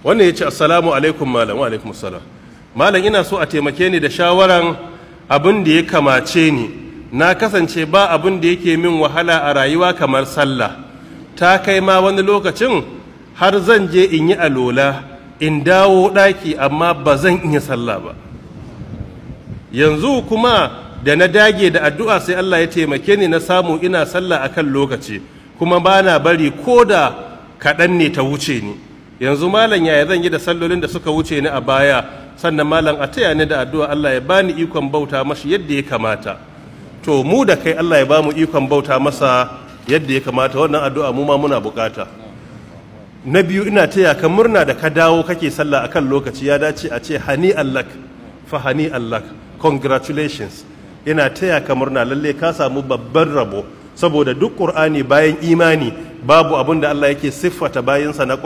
wannan ya ce assalamu alaikum malam. Wa alaikum assalam. Malam, ina so a taimake ni da shawaran abin da ya kamace ni. Na kasance ba abin da yake min wahala a rayuwa kamar sallah. Ta kai ma wani lokacin har zan je in yi alola in dawo ɗaki amma ba zan iya sallah ba. Yanzu kuma da na dage da addu'a sai Allah ya taimake ni na samu ina sallah akan lokaci, kuma ba na bari ko da kaɗan ne ta wuce ni. Yanzu malam, yaya zan yi da sallolin da suka wuce ni a baya? Sannan malam, a taya ni da addu'a Allah ya bani ikon bauta mashi yadda ya kamata. To mu da kai Allah ya ba mu ikon bauta masa yadda ya kamata, wannan addu'a mu ma muna bukata. Na biyu, ina taya ka murna da ka dawo kake sallah akan lokaci. Ya dace a ce hani allak fa hani allak, congratulations. Ina taya ka murna, lalle ka samu babban rabo, saboda duk Qur'ani bayan imani babu abin da Allah yake siffata bayinsa na